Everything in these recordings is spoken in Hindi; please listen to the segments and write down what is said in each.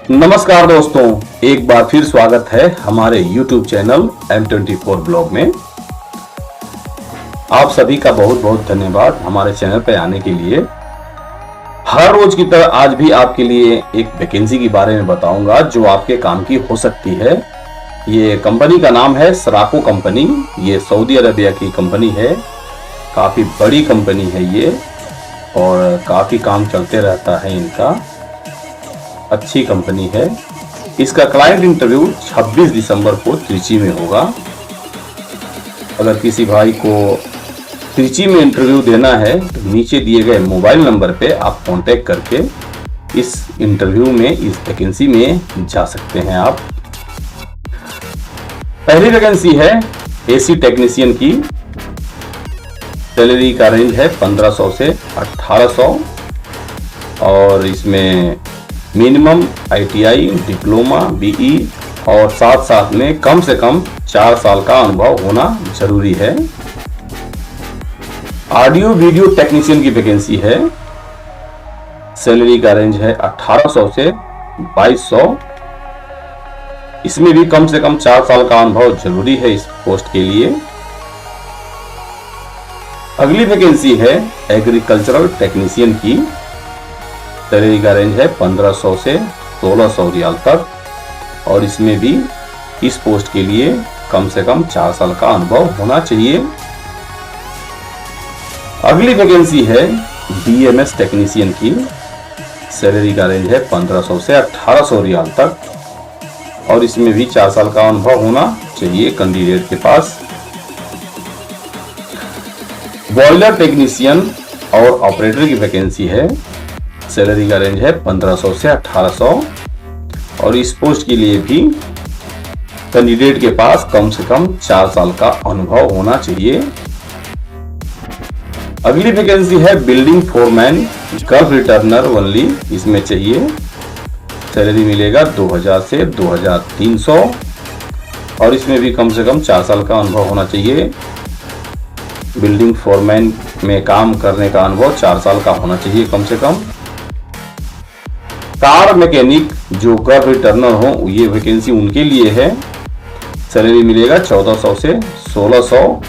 नमस्कार दोस्तों, एक बार फिर स्वागत है हमारे YouTube चैनल M24 ब्लॉग में। आप सभी का बहुत बहुत धन्यवाद हमारे चैनल पर आने के लिए। हर रोज की तरह आज भी आपके लिए एक वैकेंसी के बारे में बताऊंगा जो आपके काम की हो सकती है। ये कंपनी का नाम है सराको कंपनी। ये सऊदी अरेबिया की कंपनी है, काफी बड़ी कंपनी है ये और काफी काम चलते रहता है इनका। अच्छी कंपनी है। इसका क्लाइंट इंटरव्यू 26 दिसंबर को त्रिची में होगा। अगर किसी भाई को त्रिची में इंटरव्यू देना है तो नीचे दिए गए मोबाइल नंबर पे आप कांटेक्ट करके इस इंटरव्यू में, इस वैकेंसी में जा सकते हैं आप। पहली वैकेंसी है एसी टेक्नीशियन की। सैलरी का रेंज है 1500 से 1800 और इसमें मिनिमम आईटीआई, डिप्लोमा, बीई और साथ साथ में कम से कम 4 साल का अनुभव होना जरूरी है। ऑडियो वीडियो टेक्नीशियन की वैकेंसी है। सैलरी का रेंज है 1800 से 2200। इसमें भी कम से कम 4 साल का अनुभव जरूरी है इस पोस्ट के लिए। अगली वैकेंसी है एग्रीकल्चरल टेक्नीशियन की। सैलरी का रेंज है 1500 से 1600 रियाल तक और इसमें भी इस पोस्ट के लिए कम से कम 4 साल का अनुभव होना चाहिए। अगली वैकेंसी है बीएमएस टेक्नीशियन की। सैलरी का रेंज है 1500 से 1800 रियाल तक और इसमें भी 4 साल का अनुभव होना चाहिए कैंडिडेट के पास। बॉयलर टेक्नीशियन और ऑपरेटर की वैकेंसी है। सैलरी का रेंज है 1500 से 1800 और इस पोस्ट के लिए भी कैंडिडेट के पास कम से कम 4 साल का अनुभव होना चाहिए। अगली वैकेंसी है building foreman gulf returner only. इसमें चाहिए। सैलरी मिलेगा 2000 से 2300 और इसमें भी कम से कम 4 साल का अनुभव होना चाहिए। बिल्डिंग फोरमैन में काम करने का अनुभव 4 साल का होना चाहिए कम से कम। कार मैकेनिक जो गल्फ रिटर्नर हो, ये वैकेंसी उनके लिए है। सैलरी मिलेगा 1400 से 1600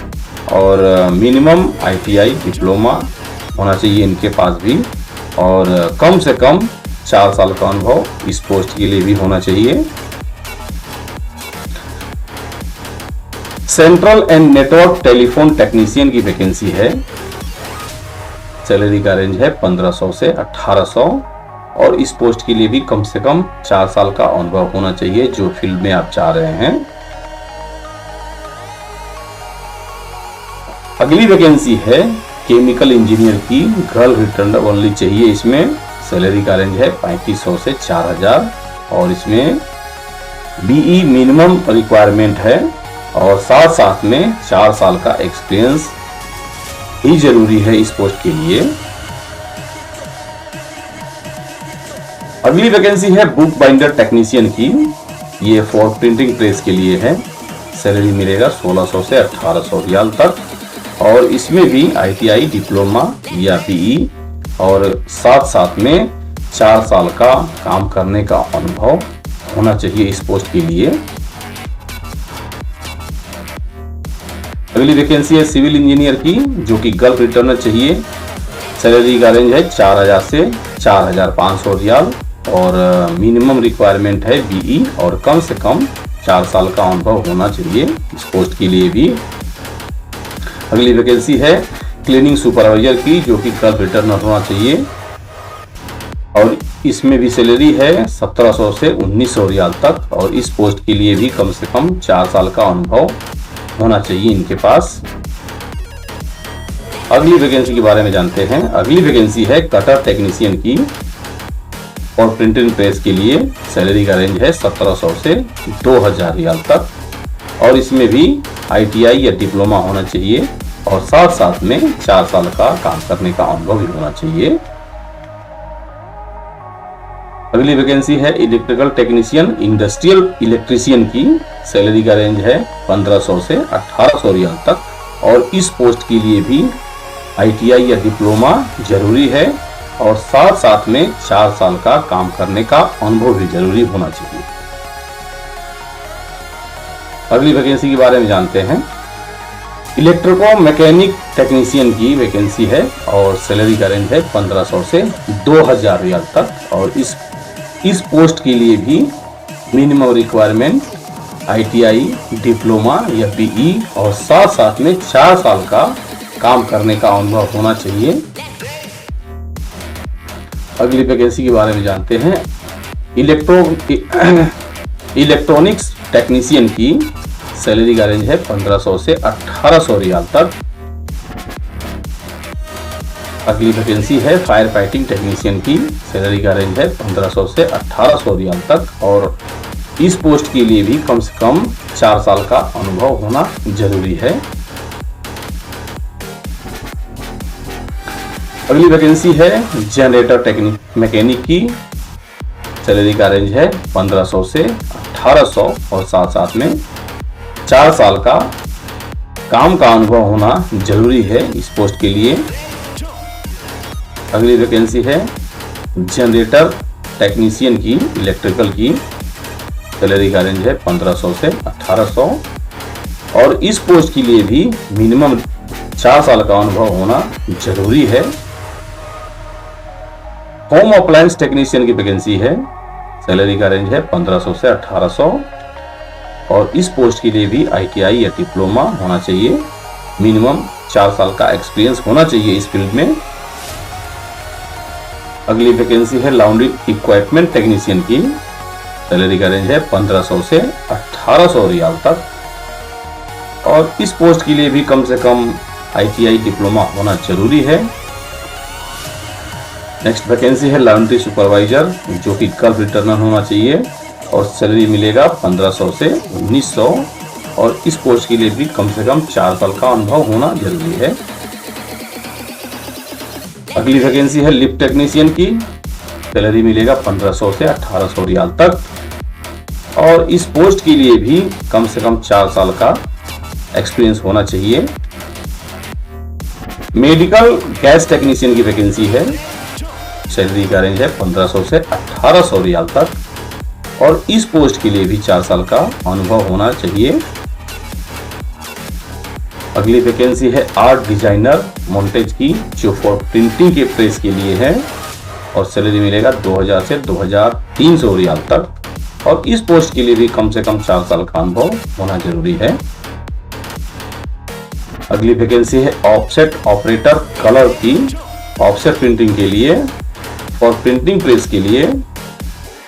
और मिनिमम आईटीआई, डिप्लोमा होना चाहिए इनके पास भी और कम से कम 4 साल का अनुभव इस पोस्ट के लिए भी होना चाहिए। Central and network telephone technician की वैकेंसी है। सैलरी का रेंज है 1500 से 1800 और इस पोस्ट के लिए भी कम से कम 4 साल का अनुभव होना चाहिए जो फील्ड में आप चाह रहे हैं। अगली वैकेंसी है केमिकल इंजीनियर की। गर्ल रिटर्नर ओनली चाहिए इसमें। सैलरी का रेंज है 3500 से 4000 और इसमें बीई मिनिमम रिक्वायरमेंट है और साथ साथ में 4 साल का एक्सपीरियंस ही जरूरी है इस पोस्ट के लिए। अगली वैकेंसी है बुक बाइंडर टेक्नीशियन की। ये फॉर प्रिंटिंग प्रेस के लिए है। सैलरी मिलेगा 1600 से 1800 रियाल तक और इसमें भी आईटीआई, डिप्लोमा या बीई और साथ साथ में 4 साल का काम करने का अनुभव होना चाहिए इस पोस्ट के लिए। अगली वैकेंसी है सिविल इंजीनियर की जो कि गल्फ रिटर्नर चाहिए। सैलरी का रेंज है 4000 से 4500 रियाल और मिनिमम रिक्वायरमेंट है बीई और कम से कम 4 साल का अनुभव होना चाहिए इस पोस्ट के लिए भी। अगली वैकेंसी है क्लीनिंग सुपरवाइजर की जो कि गल्फ रिटर्नर होना चाहिए और इसमें भी सैलरी है 1700 से 1900 रियाल तक और इस पोस्ट के लिए भी कम से कम 4 साल का अनुभव होना चाहिए इनके पास। अगली वैकेंसी के बारे में जानते हैं। अगली वैकेंसी है कटर टेक्नीशियन की और प्रिंटिंग प्रेस के लिए। सैलरी का रेंज है 1700 से 2000 रियाल तक और इसमें भी आईटीआई या डिप्लोमा होना चाहिए और साथ साथ में 4 साल का काम करने का अनुभव भी होना चाहिए। अगली वैकेंसी है इलेक्ट्रिकल टेक्नीशियन इंडस्ट्रियल इलेक्ट्रीशियन की। सैलरी का रेंज है 1500 से 1800 रियाल तक और इस पोस्ट के लिए भी आईटीआई या डिप्लोमा जरूरी है और साथ साथ में 4 साल का काम करने का अनुभव भी जरूरी होना चाहिए। अगली वैकेंसी के बारे में जानते हैं। इलेक्ट्रिको मैकेनिक टेक्नीशियन की वैकेंसी है और सैलरी का रेंज है 1500 से 2000 रियाल तक। और इस पोस्ट के लिए भी मिनिमम रिक्वायरमेंट ITI, डिप्लोमा या BE और साथ साथ में 4 साल का काम करने का अनुभव होना चाहिए। अगली वैकेंसी के बारे में जानते हैं। इलेक्ट्रॉनिक्स टेक्नीशियन की सैलरी का रेंज है 1500 से 1800 रियाल तक। अगली वैकेंसी है फायर फाइटिंग टेक्नीशियन की, सैलरी का रेंज है 1500 से 1800 रियाल तक। और इस पोस्ट के लिए भी कम से कम 4 साल का अनुभव होना जरूरी है। अगली वैकेंसी है जनरेटर मैकेनिक की, सैलरी का रेंज है 1500 से 1800 और साथ साथ में 4 साल का काम का अनुभव होना जरूरी है इस पोस्ट के लिए। अगली वैकेंसी है जनरेटर टेक्नीशियन की, इलेक्ट्रिकल की, सैलरी का रेंज है 1500 से 1800 और इस पोस्ट के लिए भी मिनिमम 4 साल का अनुभव होना जरूरी है। होम अप्लायंस टेक्नीशियन की वैकेंसी है, सैलरी का रेंज है 1500 से 1800 और इस पोस्ट के लिए भी ITI या डिप्लोमा होना चाहिए। मिनिमम 4 साल का एक्सपीरियंस होना चाहिए इस फील्ड में। अगली वैकेंसी है लॉन्ड्री इक्विपमेंट टेक्नीशियन की, सैलरी का रेंज है 1500 से 1800 रियाल तक और इस पोस्ट के लिए भी कम से कम ITI डिप्लोमा होना जरूरी है। नेक्स्ट वैकेंसी है लॉन्ड्री सुपरवाइजर, जो कि कल रिटर्नर होना चाहिए और सैलरी मिलेगा 1500 से 1900 और इस पोस्ट के लिए भी कम से कम 4 साल का अनुभव होना जरूरी है। अगली वैकेंसी है लिफ्ट टेक्नीशियन की, सैलरी मिलेगा 1500 से 1800 रियाल तक और इस पोस्ट के लिए भी कम से कम 4 साल का एक्सपीरियंस होना चाहिए। मेडिकल गैस टेक्नीशियन की वैकेंसी है, सैलरी का रेंज है 1500 से 1800 रियाल तक और इस पोस्ट के लिए भी 4 साल का अनुभव होना चाहिए। अगली वैकेंसी है आर्ट डिजाइनर मोन्टेज की, जो फॉर प्रिंटिंग के प्रेस के लिए है और सैलरी मिलेगा 2000 से 2300 रियाल तक और इस पोस्ट के लिए भी कम से कम 4 साल का अनुभव होना जरूरी है। अगली वैकेंसी है ऑफसेट ऑपरेटर कलर की, ऑफसेट प्रिंटिंग के लिए और प्रिंटिंग प्रेस के लिए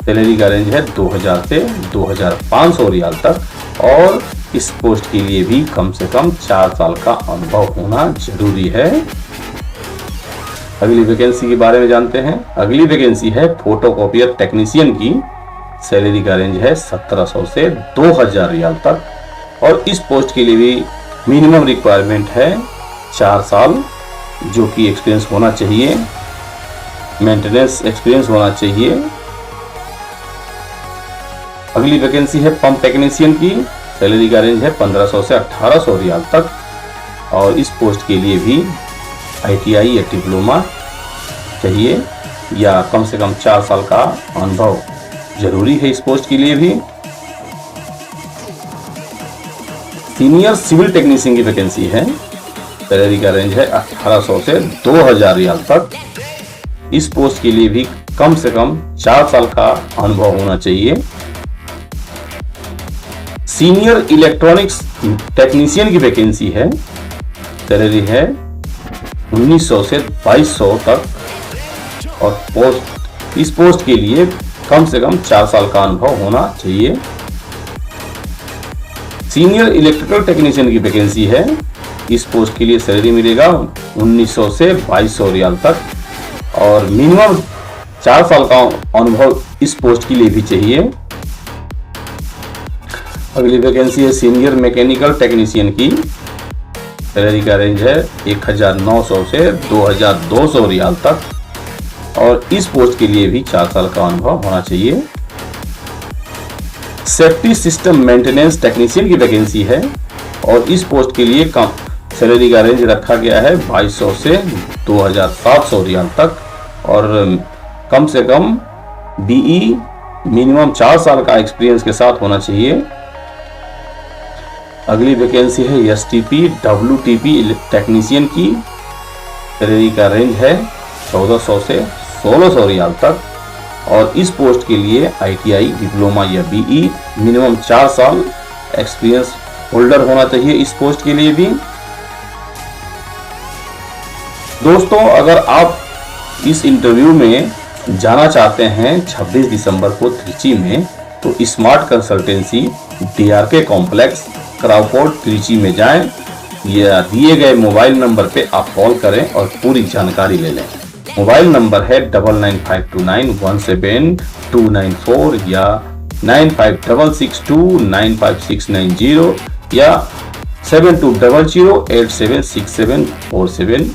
सैलरी का रेंज है 2000 से 2500 रियाल तक और इस पोस्ट के लिए भी कम से कम 4 साल का अनुभव होना जरूरी है। अगली वैकेंसी के बारे में जानते हैं। अगली वैकेंसी है फोटोकॉपियर टेक्नीशियन की, सैलरी का रेंज है 1700 से 2000 रियाल तक और इस पोस्ट के लिए भी मिनिमम रिक्वायरमेंट है 4 साल, जो कि एक्सपीरियंस होना चाहिए, मेंटेनेंस एक्सपीरियंस होना चाहिए। अगली वैकेंसी है पंप टेक्नीशियन की, सैलरी का रेंज है 1500 से 1800 रियाल तक और इस पोस्ट के लिए भी ITI या डिप्लोमा चाहिए या कम से कम 4 साल का अनुभव जरूरी है इस पोस्ट के लिए भी। सीनियर सिविल टेक्नीशियन की वैकेंसी है, सैलरी का रेंज है 1800 से 2000 रियाल तक। इस पोस्ट के लिए भी कम से कम 4 साल का अनुभव होना चाहिए। सीनियर इलेक्ट्रॉनिक्स टेक्नीशियन की वैकेंसी है, सैलरी है 1900 से 2200 तक और इस पोस्ट के लिए कम से कम 4 साल का अनुभव होना चाहिए। सीनियर इलेक्ट्रिकल टेक्नीशियन की वैकेंसी है, इस पोस्ट के लिए सैलरी मिलेगा 1900 से 2200 रियाल तक और मिनिमम 4 साल का अनुभव इस पोस्ट के लिए भी चाहिए। अगली वैकेंसी है सीनियर मैकेनिकल टेक्नीशियन की, सैलरी का रेंज है 1900 से 2200 रियाल तक और इस पोस्ट के लिए भी 4 साल का अनुभव होना चाहिए। सेफ्टी सिस्टम मेंटेनेंस टेक्नीशियन की वैकेंसी है और इस पोस्ट के लिए कम सैलरी का रेंज रखा गया है 2200 से 2700 रियाल तक और कम से कम बीई मिनिमम 4 साल का एक्सपीरियंस के साथ होना चाहिए। अगली वैकेंसी है एसटीपी डब्ल्यूटीपी टेक्नीशियन की। सैलरी का रेंज है 1400 से 1600 रियाल तक और इस पोस्ट के लिए आईटीआई, डिप्लोमा या बीई मिनिमम 4 साल एक्सपीरियंस होल्डर होना चाहिए इस पोस्ट के लिए भी। दोस्तों, अगर आप इस इंटरव्यू में जाना चाहते हैं 26 दिसंबर को त्रिची में, तो smart consultancy DRK complex Crawford Trichy में जाएं। या दिए गए मोबाइल नंबर पे आप कॉल करें और पूरी जानकारी ले लें। मोबाइल नंबर है 9952917294 या 9566295690 या 7200876747।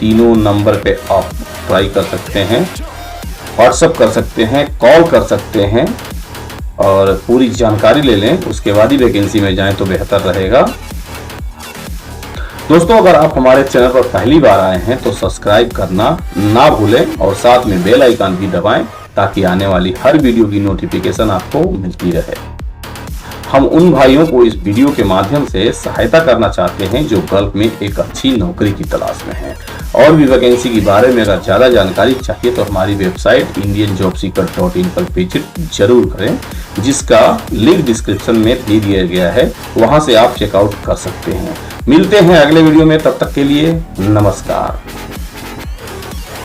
तीनों नंबर पे आप ट्राई कर सकते हैं, व्हाट्सएप कर सकते हैं, कॉल कर सकते हैं और पूरी जानकारी ले लें। उसके बाद ही वैकेंसी में जाएं तो बेहतर रहेगा। दोस्तों, अगर आप हमारे चैनल पर पहली बार आए हैं तो सब्सक्राइब करना ना भूलें और साथ में बेल आइकन भी दबाएं ताकि आने वाली हर वीडियो की नोटिफिकेशन आपको मिलती रहे। हम उन भाइयों को इस वीडियो के माध्यम से सहायता करना चाहते हैं जो गल्फ में एक अच्छी नौकरी की तलाश में हैं। और भी वैकेंसी के बारे में अगर ज़्यादा जानकारी चाहिए तो हमारी वेबसाइट indianjobseeker.in पर विजिट जरूर करें, जिसका लिंक डिस्क्रिप्शन में दे दिया गया है, वहां से आप चेकआउट कर सकते हैं। मिलते हैं अगले वीडियो में, तब तक के लिए नमस्कार।